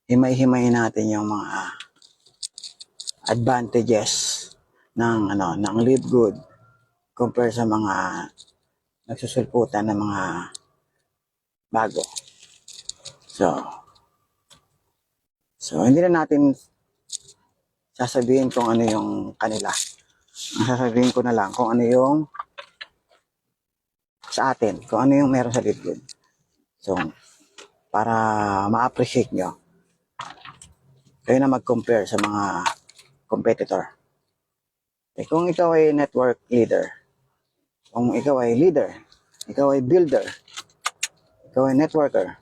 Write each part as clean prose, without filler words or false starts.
himay-himayin natin yung mga advantages ng Live Good compare sa mga nagsusulputan ng mga bago. So hindi na natin sasabihin kung ano yung kanila. Ang sasabihin ko na lang kung ano yung sa atin, kung ano yung meron sa Live Good. So, para ma-appreciate nyo, kayo na mag-compare sa mga competitor. Kung ikaw ay network leader, kung ikaw ay leader, ikaw ay builder, ikaw ay networker,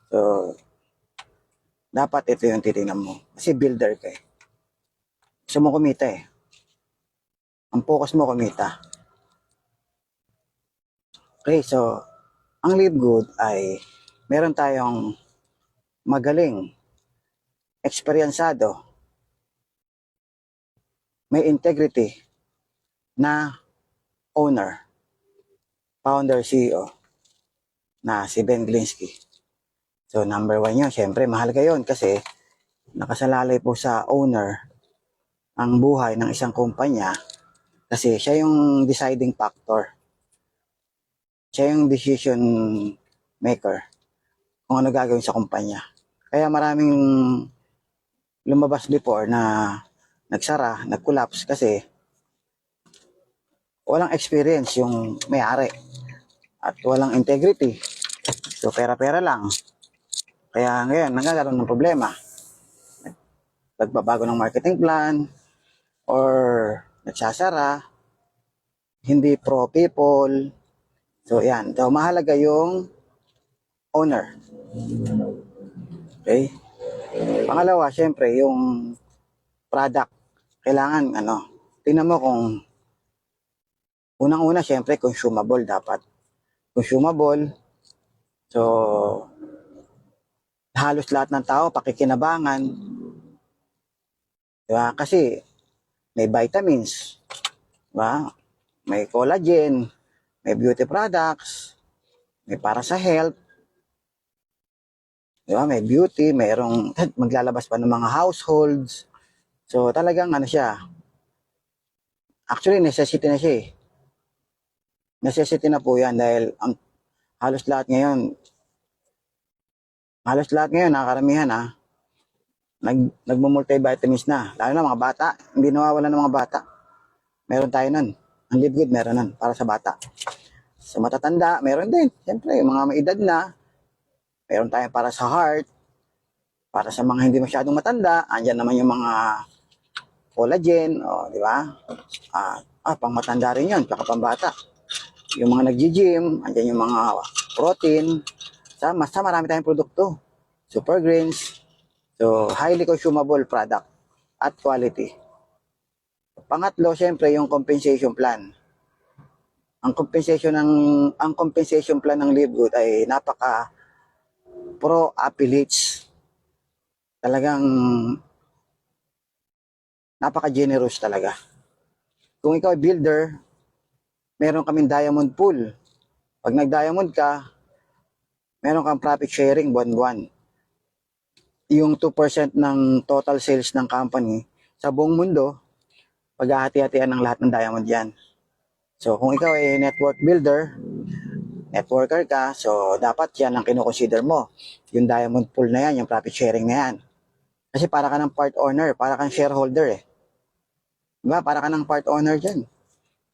so, dapat ito yung titingnan mo. Kasi builder ka eh. Gusto mo kumita eh. Ang focus mo kumita. Okay, so, ang Live Good ay meron tayong magaling, eksperyensado, may integrity na owner, founder, CEO na si Ben Glinsky. So, number 1 yun. Siyempre, mahalaga yun kasi nakasalalay po sa owner ang buhay ng isang kumpanya kasi siya yung deciding factor. Siya yung decision maker kung ano gagawin sa kumpanya. Kaya maraming lumabas before na nagsara, nag-collapse kasi walang experience yung may-ari at walang integrity. So, pera-pera lang. Kaya ngayon, nagkakaroon ng problema. Nagbabago ng marketing plan or nagsasara, hindi pro people. So, yan. So, mahalaga yung owner. Okay? Pangalawa, syempre, yung product. Kailangan, tingnan mo kung unang-una, syempre, consumable dapat. Consumable. So, halos lahat ng tao, pakikinabangan. Diba? Kasi, may vitamins. Diba? May collagen. May beauty products. May para sa health. Diba? May beauty. Mayroong maglalabas pa ng mga households. So, talagang siya. Actually, necessity na siya eh. Necessity na po yan dahil halos lahat ngayon, nakakaramihan nagmumultivitamins na. Lalo na mga bata, hindi nawawala ng mga bata. Meron tayo nun. Ang Live Good, meron nun para sa bata. Sa matatanda, meron din. Siyempre, yung mga may edad na, meron tayo para sa heart. Para sa mga hindi masyadong matanda, andyan naman yung mga collagen, di ba? Pang matanda rin yun, tsaka pang bata. Yung mga nag-gym, andyan yung mga protein. Sa marami tayong produkto. Super greens. So, highly consumable product at quality. Pangatlo, syempre, yung compensation plan. Ang compensation plan ng Live Good ay napaka pro athletes. Talagang napaka generous talaga. Kung ikaw ay builder, meron kaming diamond pool. Pag nag-diamond ka, meron kang profit sharing buwan-buwan. Yung 2% ng total sales ng company sa buong mundo, paghahati-hatian ng lahat ng diamond yan. So, kung ikaw ay network builder, networker ka, so dapat yan ang kinukonsider mo. Yung diamond pool na yan, yung profit sharing na yan. Kasi para ka ng part owner, para kang shareholder eh. Diba? Para ka ng part owner dyan.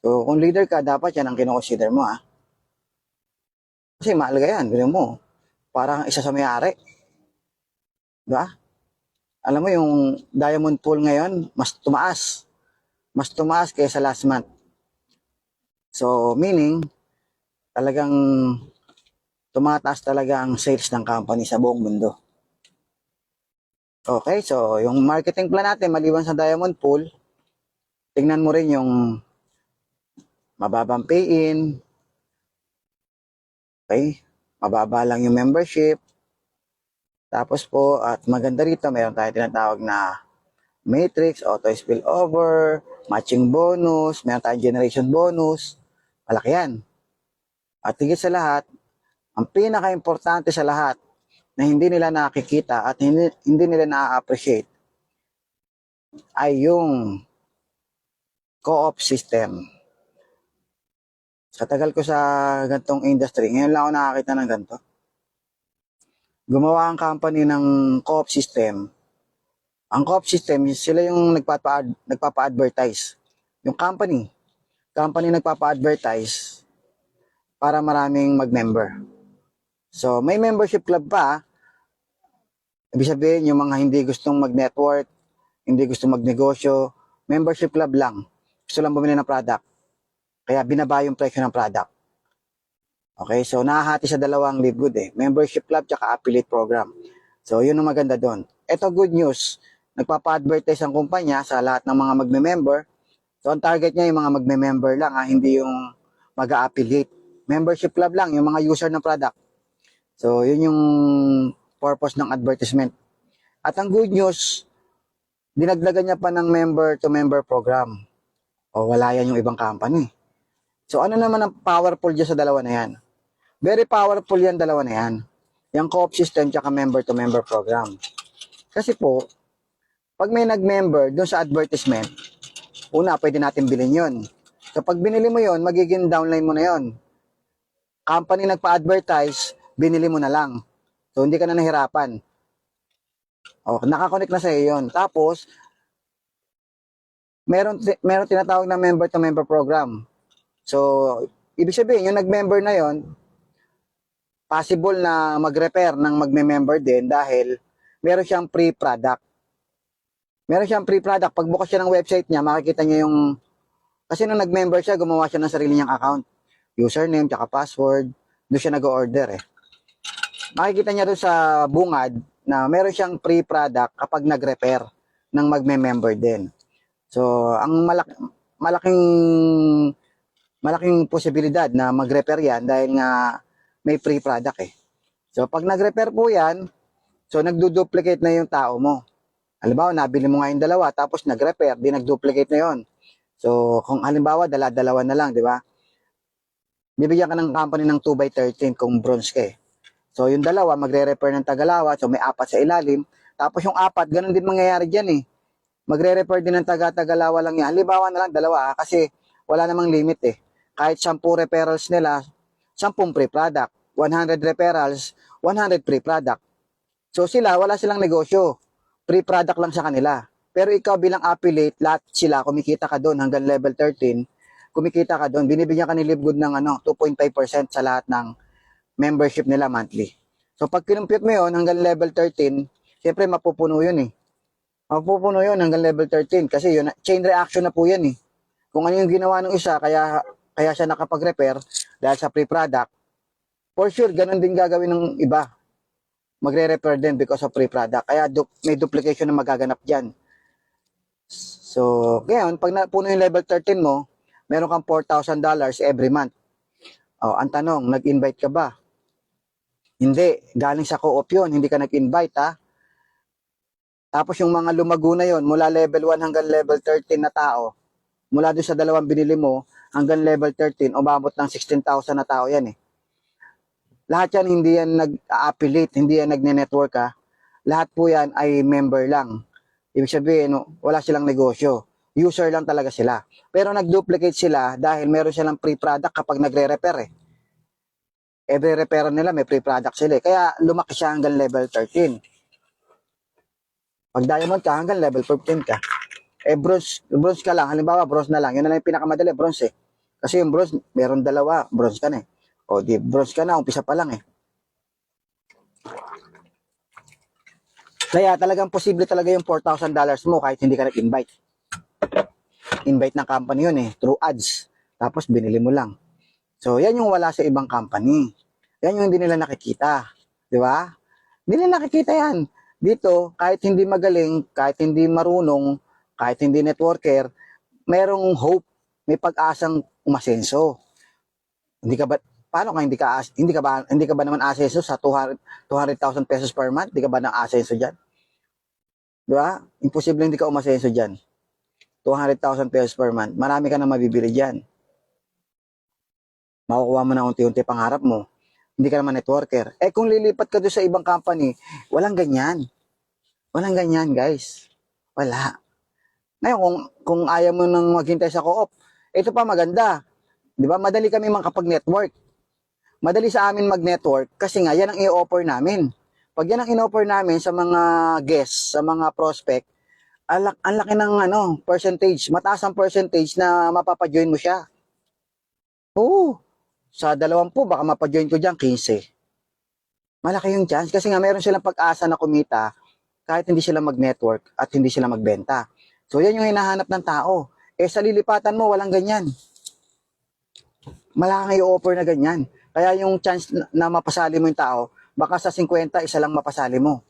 So, kung leader ka, dapat yan ang kinukonsider mo Kasi mahalaga yan, bilhin mo. Parang isa sa may-ari. Diba? Alam mo yung diamond pool ngayon, mas tumaas. Mas tumaas kaysa last month. So, meaning, talagang tumataas talaga ang sales ng company sa buong mundo. Okay, so yung marketing plan natin, maliban sa diamond pool, tingnan mo rin yung mababang pay-in. Okay, mababa lang yung membership. Tapos po, at maganda rito, mayroon tayo tinatawag na matrix, auto spillover, matching bonus, mayroon tayong generation bonus. Malaki yan. At higit sa lahat, ang pinaka-importante sa lahat, na hindi nila nakikita at hindi nila na-appreciate ay yung co-op system. Sa tagal ko sa gantong industry, ngayon lang ako nakakita ng ganito. Gumawa ang company ng co-op system. Ang co-op system, sila yung nagpapa-advertise. Yung company nagpapa-advertise para maraming mag-member. So, may membership club pa. Ibig sabihin, yung mga hindi gustong mag-network, hindi gustong magnegosyo, membership club lang. Gusto lang bumili ng product. Kaya binaba yung presyo ng product. Okay, so nahahati sa dalawang live good membership club tsaka affiliate program. So, yun ang maganda doon. Ito good news. Nagpapa-advertise ang kumpanya sa lahat ng mga magme-member. So, ang target niya yung mga magme-member lang, hindi yung mag-affiliate. Membership club lang, yung mga user ng product. So, yun yung purpose ng advertisement. At ang good news, dinagdagan niya pa ng member-to-member program. O, wala yan yung ibang company. So, ano naman ang powerful dyan sa dalawa na yan? Very powerful yan dalawa na yan. Yung co-op system tsaka member-to-member program. Kasi po, pag may nag-member doon sa advertisement, una, pwede natin bilhin yun. So, pag binili mo yun, magiging downline mo na yun. Company nagpa-advertise, binili mo na lang. So, hindi ka na nahirapan. O, nakakonect na sa iyo yun. Tapos, meron tinatawag na member-to-member program. So, ibig sabihin, yung nag-member na yon, possible na mag-repair ng magme-member din dahil meron siyang free product. Meron siyang free product. Pag bukas siya ng website niya, makikita niya yung... Kasi nung nag-member siya, gumawa siya ng sarili niyang account. Username, tsaka password. Doon siya nag-order Makikita niya doon sa bungad na meron siyang free product kapag nag-repair ng magme-member din. So, ang malaking posibilidad na mag-repair yan dahil nga may free product So, pag nag-repair po yan, so nagdo-duplicate na yung tao mo. Halimbawa, nabili mo nga yung dalawa, tapos nag-repair, di nag-duplicate na yon. So, kung halimbawa, dala-dalawa na lang, di ba? Bibigyan ka ng company ng 2x13 kung bronze ka So, yung dalawa, magre-repair ng Tagalawa, so may 4 sa ilalim. Tapos yung 4, ganun din mangyayari dyan Magre-repair din ng Tagalawa lang yan. Halimbawa na lang, dalawa kasi wala namang limit Kahit 10 referrals nila, 10 free product. 100 referrals, 100 free product. So, wala silang negosyo. Free product lang sa kanila. Pero ikaw bilang affiliate, lahat sila, kumikita ka doon hanggang level 13, kumikita ka doon, binibigyan ka ni Livegood ng 2.5% sa lahat ng membership nila monthly. So pag kinumpute mo yun hanggang level 13, siyempre mapupuno yun Mapupuno yun hanggang level 13 kasi yun, chain reaction na po yan Kung ano yung ginawa ng isa, kaya siya nakapag-repair dahil sa free product, for sure, ganun din gagawin ng iba. Magre-repair din because of free product. Kaya may duplication na magaganap dyan. So, ngayon, pag napuno yung level 13 mo, meron kang $4,000 every month. Ang tanong, nag-invite ka ba? Hindi. Galing sa co-op yun. Hindi ka nag-invite, Tapos yung mga lumago na yun, mula level 1 hanggang level 13 na tao, mula doon sa dalawang binili mo, hanggang level 13, umabot ng 16,000 na tao yan Lahat yan, hindi yan nag-affiliate, hindi yan nagne-network Lahat po yan ay member lang. Ibig sabihin, wala silang negosyo. User lang talaga sila. Pero nag-duplicate sila dahil meron silang free product kapag nagre-repair Every repair nila may free product sila Kaya lumaki siya hanggang level 13. Pag diamond ka, hanggang level 15 ka. Bronze ka lang. Halimbawa, bronze na lang. Yun na lang yung pinakamadali, bronze Kasi yung bronze, meron dalawa, bronze ka na O di bronze ka na, umpisa pa lang Kaya talagang posible talaga yung $4,000 mo kahit hindi ka nag-invite. Invite ng company yun through ads. Tapos binili mo lang. So, yan yung wala sa ibang company. Yan yung hindi nila nakikita. Di ba? Hindi nila nakikita yan. Dito, kahit hindi magaling, kahit hindi marunong, kahit hindi networker, merong hope, may pag-asang umasenso. Hindi ka ba paano ka hindi ka ba naman asenso sa 200,000 pesos per month? Hindi ka ba nang asenso diyan? Di ba? Imposible hindi ka umasenso diyan. 200,000 pesos per month. Marami ka na mabibili diyan. Makukuha mo na unti-unti pangarap mo. Hindi ka naman networker. Eh kung lilipat ka doon sa ibang company, walang ganyan. Walang ganyan, guys. Wala. Ngayon, kung ayaw mo nang maghintay sa co-op, ito pa maganda. Di ba? Madali kami makapag-network. Madali sa amin mag-network kasi nga yan ang i-offer namin. Pag yan ang in-offer namin sa mga guests, sa mga prospect, ang laki ng percentage, mataas ang percentage na mapapajoin mo siya. Oo, sa 20 baka mapajoin ko diyan 15. Malaki yung chance kasi nga meron silang pag-asa na kumita kahit hindi sila mag-network at hindi sila magbenta. So yan yung hinahanap ng tao. Eh sa lilipatan mo, walang ganyan. Malaki i-offer na ganyan. Kaya yung chance na mapasali mo yung tao, baka sa 50, isa lang mapasali mo.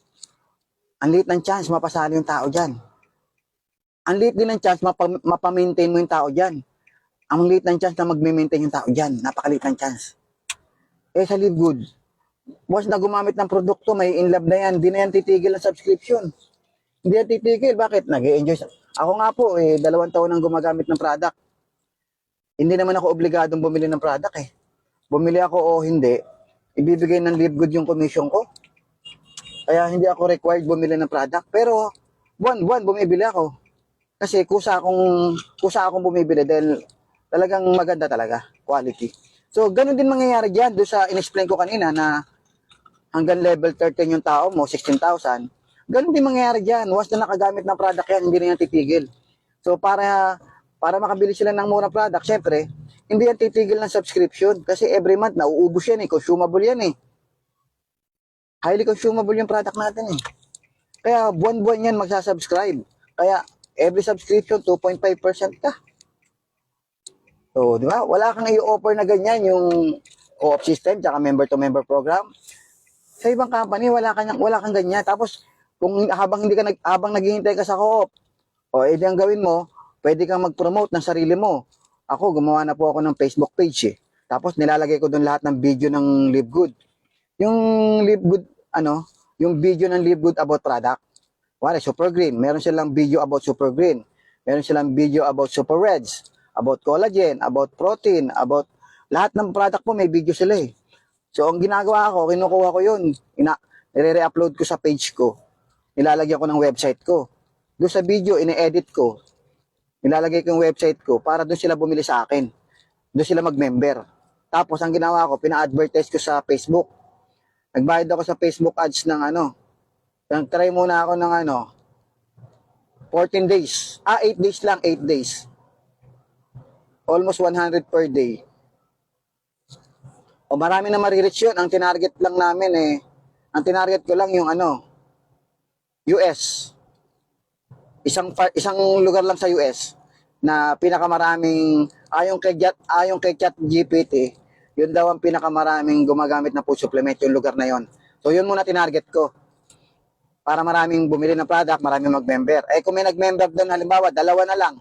Ang liit ng chance, mapasali yung tao dyan. Ang liit din ng chance, mapamaintain mo yung tao dyan. Ang liit ng chance na magme-maintain yung tao dyan. Napakaliit ng chance. Eh sa Live Good, once na gumamit ng produkto, may in love na yan. Hindi na yan titigil ang subscription. Hindi yan titigil. Bakit? Nag-e-enjoy. Ako nga po, 2 taon nang gumagamit ng product. Hindi naman ako obligadong bumili ng product eh. Bumili ako o hindi, ibibigay ng Live Good yung commission ko. Kaya hindi ako required bumili ng product. Pero buwan-buwan bumibili ako. Kasi kusa akong bumibili dahil talagang maganda talaga, quality. So, ganun din mangyayari diyan do sa inexplain ko kanina na hanggang level 13 yung tao mo, 16,000. Ganun din mangyayari diyan. Once na nakagamit ng product yan, hindi na yan titigil. So, para makabili sila ng murang product, syempre, hindi yan titigil ng subscription kasi every month nauubos yan consumable yan Highly consumable yung product natin Kaya buwan-buwan yan magsasubscribe. Kaya every subscription 2.5% ka. So, di ba? Wala kang i-offer na ganyan yung co-op system tsaka member-to-member program. Sa ibang company wala kang ganyan. Tapos kung habang naghihintay ka sa co-op, edi ang gawin mo, pwede kang mag-promote ng sarili mo. Ako gumawa na po ako ng Facebook page Tapos nilalagay ko doon lahat ng video ng Live Good. Yung Live Good yung video ng Live Good about product. Wala, Super Green. Meron silang video about Super Green. Meron silang video about Super Reds, about collagen, about protein, about lahat ng product po may video sila So, ang ginagawa ko, kinukuha ko yun. Nire-upload ko sa page ko. Nilalagyan ko ng website ko. Doon sa video, ine-edit ko. Nilalagay ko yung website ko para doon sila bumili sa akin. Doon sila mag-member. Tapos, ang ginawa ko, pina-advertise ko sa Facebook. Nagbayad ako sa Facebook ads ng Try muna ako ng 14 days. 8 days lang, 8 days. Almost 100 per day. Marami na marireach yun. Ang tinarget lang namin ang tinarget ko lang yung US. Isang lugar lang sa US na pinakamaraming ayon kay ChatGPT, yun daw ang pinakamaraming gumagamit na food supplement yung lugar na yon. So yun muna tinarget ko. Para maraming bumili ng product, maraming mag-member. Kung may nag-member doon, halimbawa, 2 na lang.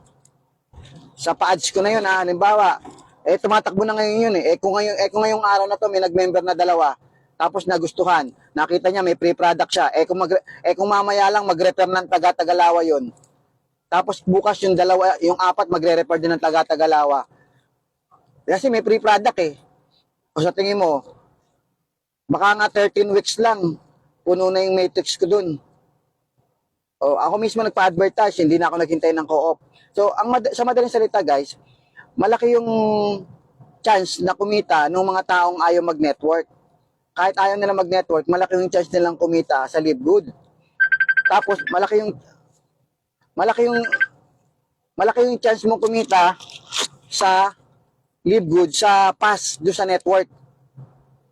Sa pa-ads ko na yun, halimbawa, tumatakbo na ngayon yun kung ngayong araw na to, may nag-member na 2, tapos nagustuhan, nakita niya may free product siya, kung mamaya lang mag-refer ng taga-Tagalawa yun, tapos bukas yung 4 magre-refer din ng taga-Tagalawa. Kasi may free product O sa tingin mo, baka nga 13 weeks lang, puno na yung matrix ko dun. Ako mismo nagpa-advertise, hindi na ako naghintay ng co-op. So, sa madaling salita guys, malaki yung chance na kumita ng mga taong ayaw mag-network. Kahit ayaw nila mag-network, malaki yung chance nilang kumita sa Live Good. Tapos, malaki yung chance mong kumita sa Live Good, sa pass, do sa network.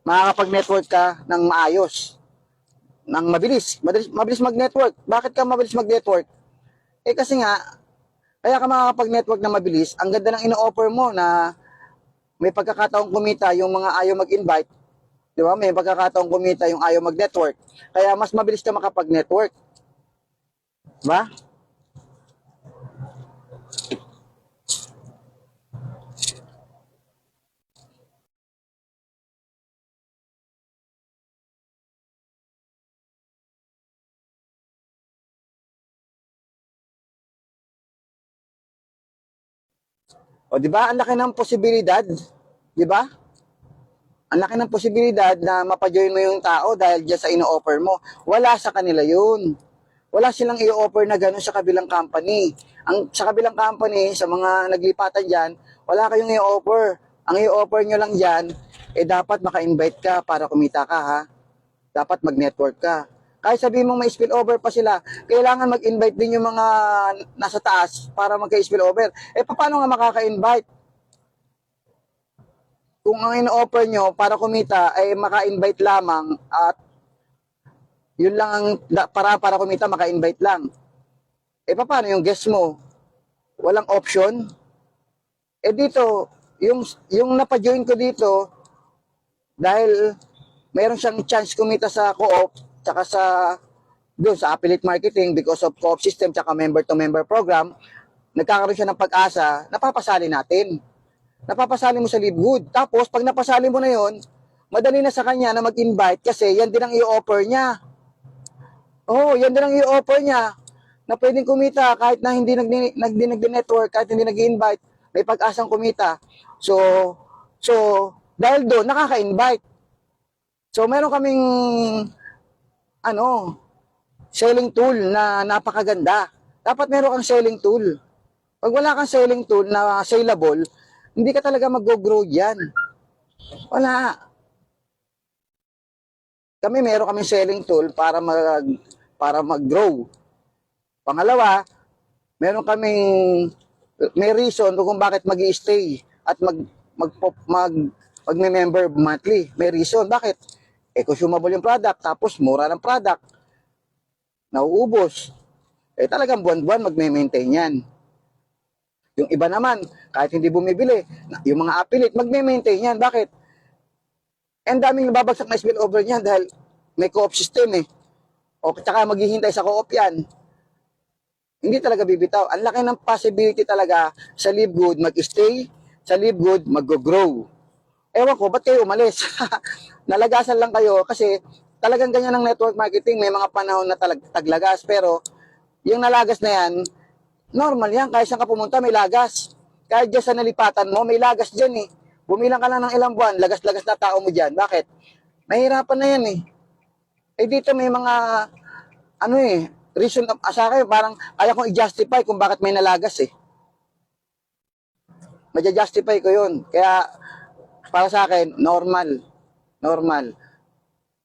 Makakapag-network ka ng maayos. Ng mabilis mag-network. Bakit ka mabilis mag-network? Kasi nga, kaya ka makakapag-network na mabilis, ang ganda ng ino-offer mo na may pagkakataong kumita yung mga ayaw mag-invite. Di ba? May pagkakataong kumita yung ayaw mag-network. Kaya mas mabilis ka makapag-network. Di ba? Di ba? Ang laki ng posibilidad. Di ba? Ang laki ng posibilidad na mapajoin mo yung tao dahil dyan sa ino-offer mo. Wala sa kanila yun. Wala silang i-offer na gano'n sa kabilang company. Sa kabilang company, sa mga naglipatan dyan, wala kayong i-offer. Ang i-offer nyo lang dyan, dapat maka-invite ka para kumita ka, ha? Dapat mag-network ka. Kahit sabihin mong may spillover pa sila, kailangan mag-invite din yung mga nasa taas para magka-spillover. Paano nga makaka-invite? Kung ang ino-offer nyo para kumita ay maka-invite lamang at yun lang ang para kumita, maka-invite lang. Paano yung guest mo? Walang option? Dito, yung napa-join ko dito, dahil mayroon siyang chance kumita sa co-op, tsaka doon sa affiliate marketing because of co-op system, tsaka member-to-member program, nagkakaroon siya ng pag-asa, napapasali natin. Napapasali mo sa Livegood. Tapos, pag napasali mo na yon, madali na sa kanya na mag-invite kasi yan din ang i-offer niya. Yan din ang i-offer niya na pwedeng kumita kahit na hindi nag-network, kahit hindi nag-invite, may pag-asang kumita. So dahil doon, nakaka-invite. So, meron kaming selling tool na napakaganda. Dapat meron kang selling tool. Pag wala kang selling tool na saleable, hindi ka talaga mag-grow yan. Wala. Meron kaming selling tool para mag-grow. Pangalawa, may reason kung bakit mag-i-stay at magme-member monthly. May reason. Bakit? Consumable yung product, tapos mura ng product. Nauubos. Talagang buwan-buwan magme-maintain yan. Yung iba naman, kahit hindi bumibili, yung mga affiliate, magme-maintain yan. Bakit? Ang daming nababagsak na spillover niyan dahil may co-op system tsaka maghihintay sa co-op yan. Hindi talaga bibitaw. Ang laki ng possibility talaga sa Livegood mag-stay, sa Livegood mag-grow. Ewan ko, ba't kayo umalis? Nalagasan lang kayo kasi talagang ganyan ang network marketing. May mga panahon na taglagas, pero yung nalagas na yan, normal yan. Kahit saan ka pumunta, may lagas. Kahit dyan sa nalipatan mo, may lagas dyan Bumilang ka lang ng ilang buwan, lagas-lagas na tao mo dyan. Bakit? Mahirapan na yan dito may mga, reason sa akin, parang kaya kong i-justify kung bakit may nalagas Madja-justify ko yun. Kaya, para sa akin, normal.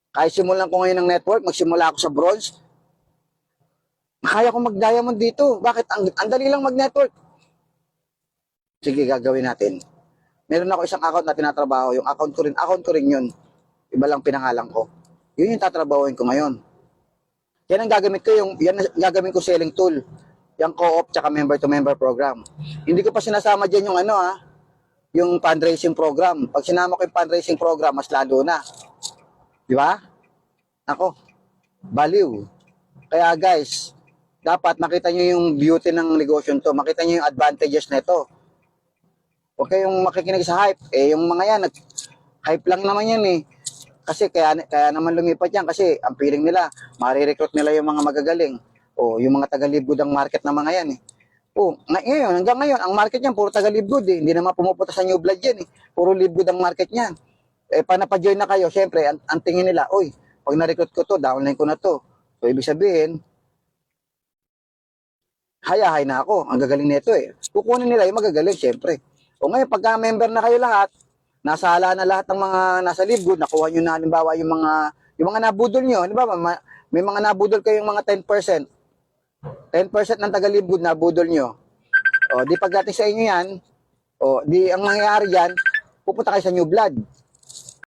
Kahit simulan ko ngayon ng network, magsimula ako sa bronze, kaya kong mag-diamond dito. Bakit? Ang dali lang mag-network. Sige, gagawin natin. Meron ako isang account na tinatrabaho. Yung account ko rin yun. Iba lang pinangalan ko. Yun yung tatrabahoin ko ngayon. Yan ang gagamit ko selling tool. Yung co-op tsaka member-to-member program. Hindi ko pa sinasama dyan yung yung fundraising program. Pag sinama ko yung fundraising program, mas lalo na. Di ba? Value. Kaya guys, dapat makita nyo yung beauty ng negosyo to. Makita nyo yung advantages nito. Huwag kayong makikinig sa hype. Yung mga yan, hype lang naman yan Kasi kaya naman lumipat yan kasi ang feeling nila, marirecruit nila yung mga magagaling. Yung mga taga-Livegood ang market na mga yan hanggang ngayon, ang market niyan puro taga-Livegood Hindi naman pumupunta sa New Blood yan Puro Livegood ang market niyan. Panapa-join na kayo, syempre, ang tingin nila, pag na-recruit ko to, downline ko na to. So, ibig sabihin, hayahay na ako. Ang gagaling nito Kukunin nila yung magagaling, syempre. Ngayon, pagka-member na kayo lahat, nasala na lahat ng mga nasa Livegood, nakuha nyo na halimbawa yung mga nabudol nyo. Halimbawa, may mga nabudol kayong mga 10%. 10% ng taga-Livegood nabudol nyo. Di pagdating sa inyo yan, di ang mangyayari yan, pupunta kayo sa New Blood.